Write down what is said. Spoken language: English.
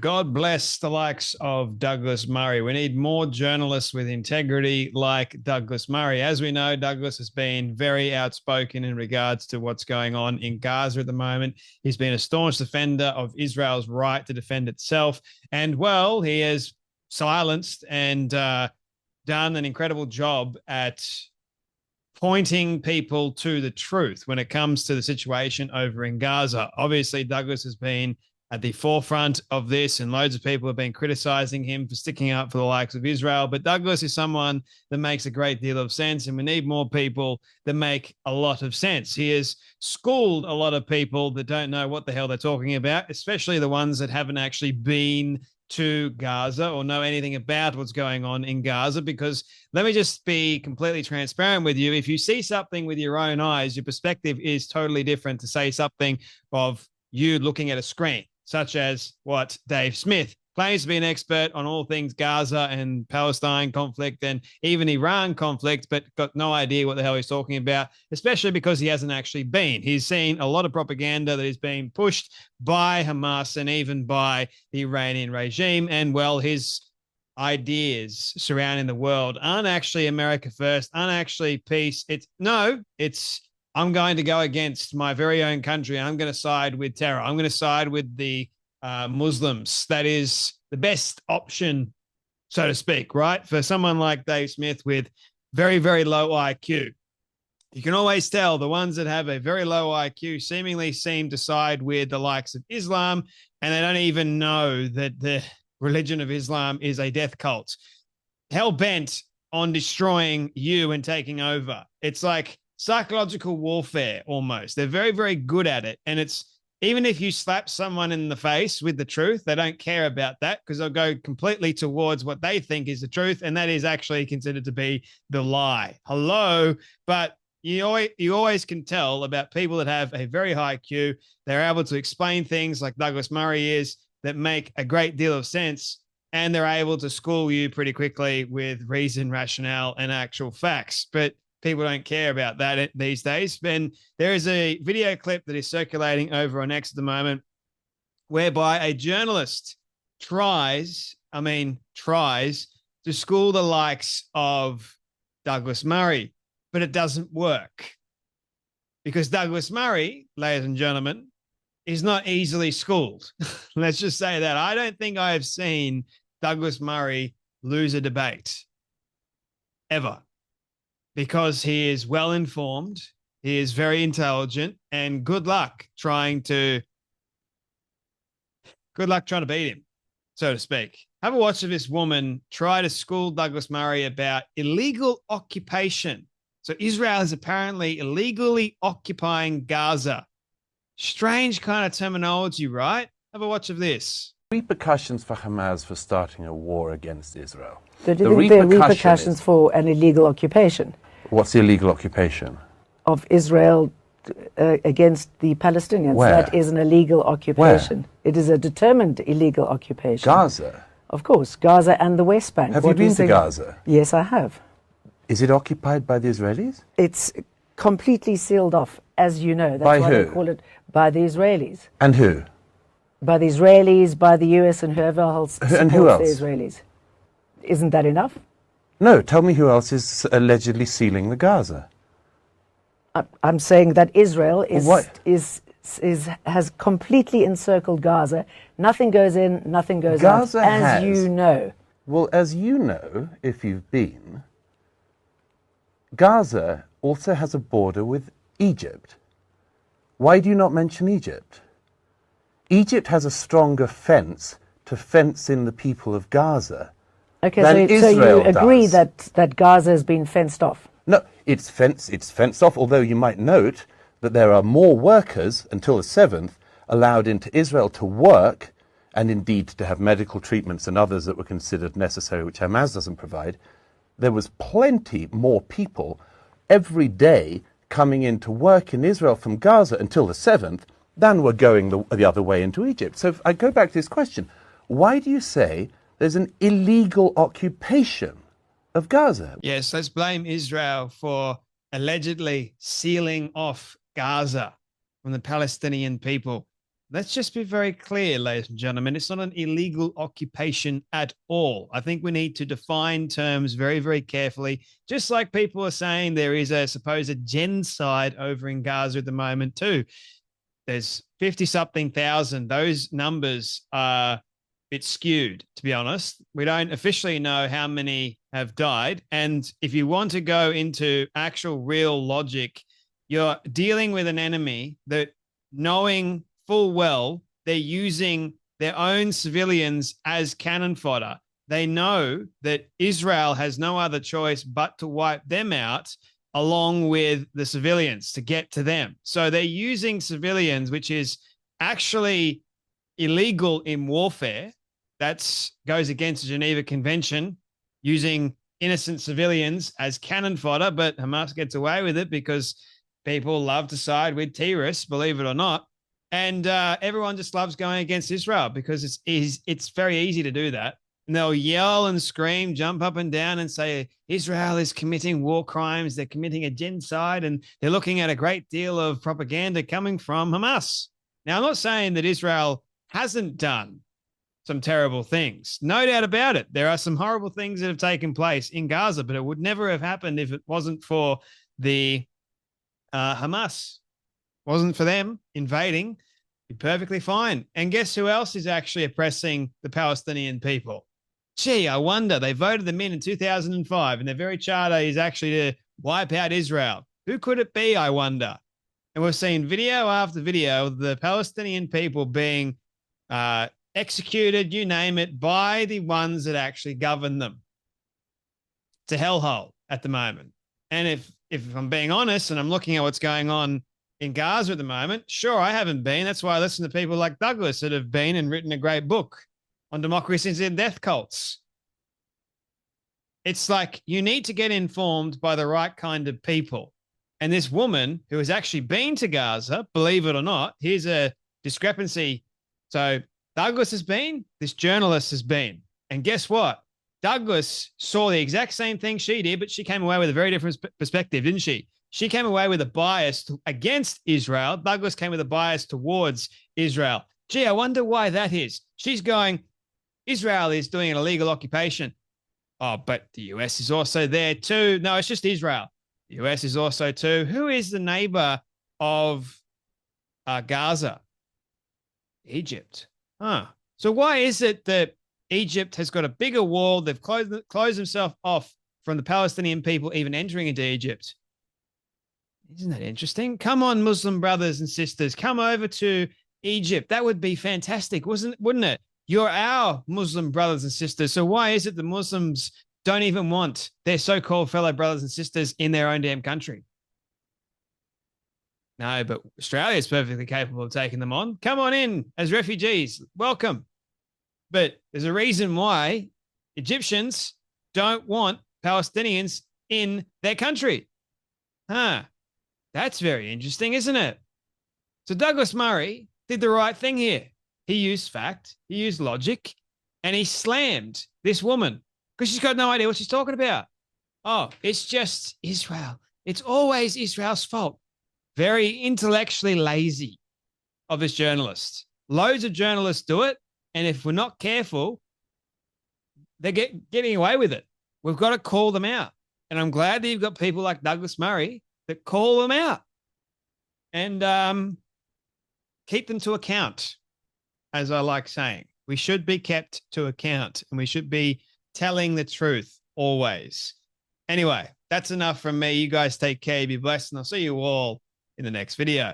God bless the likes of Douglas Murray. We need more journalists with integrity like Douglas Murray. As we know, Douglas has been very outspoken in regards to what's going on in Gaza at the moment. He's been a staunch defender of Israel's right to defend itself. And, well, he has silenced and done an incredible job at pointing people to the truth when it comes to the situation over in Gaza. Obviously, Douglas has been at the forefront of this, and loads of people have been criticizing him for sticking up for the likes of Israel. But Douglas is someone that makes a great deal of sense, and we need more people that make a lot of sense. He has schooled a lot of people that don't know what the hell they're talking about, especially the ones that haven't actually been to Gaza or know anything about what's going on in Gaza. Because let me just be completely transparent with you. If you see something with your own eyes, your perspective is totally different to say something of you looking at a screen, such as what Dave Smith claims to be an expert on all things Gaza and Palestine conflict and even Iran conflict, but got no idea what the hell he's talking about, especially because he hasn't actually been. He's seen a lot of propaganda that is being pushed by Hamas and even by the Iranian regime. And, well, his ideas surrounding the world aren't actually America first, aren't actually peace. It's I'm going to go against my very own country. I'm going to side with terror. I'm going to side with the Muslims. That is the best option, so to speak, right? For someone like Dave Smith with very, very low IQ. You can always tell the ones that have a very low IQ seemingly seem to side with the likes of Islam, and they don't even know that the religion of Islam is a death cult, hell-bent on destroying you and taking over. It's like psychological warfare almost. They're very, very good at it. And it's even if you slap someone in the face with the truth, they don't care about that because they'll go completely towards what they think is the truth. And that is actually considered to be the lie. Hello. But you always can tell about people that have a very high IQ. They're able to explain things like Douglas Murray is that make a great deal of sense. And they're able to school you pretty quickly with reason, rationale, and actual facts. But people don't care about that these days. And there is a video clip that is circulating over on X at the moment whereby a journalist tries to school the likes of Douglas Murray, but it doesn't work because Douglas Murray, ladies and gentlemen, is not easily schooled. Let's just say that. I don't think I have seen Douglas Murray lose a debate ever, because he is well informed, he is very intelligent, and good luck trying to beat him, so to speak. Have a watch of this woman try to school Douglas Murray about illegal occupation. So Israel is apparently illegally occupying Gaza. Strange kind of terminology, right? Have a watch of this. Repercussions for Hamas for starting a war against Israel. So do you think there are repercussions for an illegal occupation? What's the illegal occupation? Of Israel against the Palestinians. Where? That is an illegal occupation. Where? It is a determined illegal occupation. Gaza? Of course, Gaza and the West Bank. Have you been to Gaza? Yes, I have. Is it occupied by the Israelis? It's completely sealed off, as you know. That's by why who? They call it by the Israelis. And who? By the Israelis, by the US, and whoever else supports and who else? The Israelis. Isn't that enough? No, tell me who else is allegedly sealing the Gaza. I'm saying that Israel has completely encircled Gaza. Nothing goes in, nothing goes out, as you know. Well, as you know, if you've been, Gaza also has a border with Egypt. Why do you not mention Egypt? Egypt has a stronger fence to fence in the people of Gaza. Okay, so you agree that Gaza has been fenced off? No, it's fenced off, although you might note that there are more workers until the 7th allowed into Israel to work and indeed to have medical treatments and others that were considered necessary, which Hamas doesn't provide. There was plenty more people every day coming in to work in Israel from Gaza until the 7th than were going the other way into Egypt. So if I go back to this question, why do you say there's an illegal occupation of Gaza? Yes, let's blame Israel for allegedly sealing off Gaza from the Palestinian people. Let's just be very clear, ladies and gentlemen. It's not an illegal occupation at all. I think we need to define terms very, very carefully. Just like people are saying there is a supposed genocide over in Gaza at the moment too. There's 50-something thousand. Those numbers are a bit skewed, to be honest. We don't officially know how many have died. And if you want to go into actual real logic, you're dealing with an enemy that, knowing full well they're using their own civilians as cannon fodder. They know that Israel has no other choice but to wipe them out along with the civilians to get to them. So they're using civilians, which is actually illegal in warfare. That goes against the Geneva Convention, using innocent civilians as cannon fodder, but Hamas gets away with it because people love to side with terrorists, believe it or not. And everyone just loves going against Israel because it's very easy to do that. And they'll yell and scream, jump up and down and say Israel is committing war crimes. They're committing a genocide, and they're looking at a great deal of propaganda coming from Hamas. Now, I'm not saying that Israel hasn't done some terrible things. No doubt about it. There are some horrible things that have taken place in Gaza, but it would never have happened if it wasn't for the Hamas. Wasn't for them invading, be perfectly fine. And guess who else is actually oppressing the Palestinian people? Gee, I wonder. They voted them in 2005, and their very charter is actually to wipe out Israel. Who could it be, I wonder? And we've seen video after video of the Palestinian people being executed, you name it, by the ones that actually govern them. It's a hellhole at the moment. And if I'm being honest and I'm looking at what's going on in Gaza at the moment, sure, I haven't been. That's why I listen to people like Douglas that have been and written a great book on democracies and death cults. It's like you need to get informed by the right kind of people. And this woman who has actually been to Gaza, believe it or not, here's a discrepancy. So Douglas has been, this journalist has been. And guess what? Douglas saw the exact same thing she did, but she came away with a very different perspective, didn't she? She came away with a bias against Israel. Douglas came with a bias towards Israel. Gee, I wonder why that is. She's going, Israel is doing an illegal occupation. Oh, but the US is also there too. No, it's just Israel. The US is also too. Who is the neighbor of Gaza? Egypt. Huh. So why is it that Egypt has got a bigger wall? They've closed themselves off from the Palestinian people even entering into Egypt. Isn't that interesting? Come on, Muslim brothers and sisters, come over to Egypt. That would be fantastic, wouldn't it? You're our Muslim brothers and sisters. So why is it the Muslims don't even want their so-called fellow brothers and sisters in their own damn country? No, but Australia is perfectly capable of taking them on. Come on in as refugees. Welcome. But there's a reason why Egyptians don't want Palestinians in their country. Huh. That's very interesting, isn't it? So Douglas Murray did the right thing here. He used fact, he used logic, and he slammed this woman because she's got no idea what she's talking about. Oh, it's just Israel. It's always Israel's fault. Very intellectually lazy of this journalist. Loads of journalists do it, and if we're not careful, they're getting away with it. We've got to call them out. And I'm glad that you've got people like Douglas Murray that call them out and keep them to account, as I like saying. We should be kept to account, and we should be telling the truth always. Anyway, that's enough from me. You guys take care, be blessed, and I'll see you all in the next video.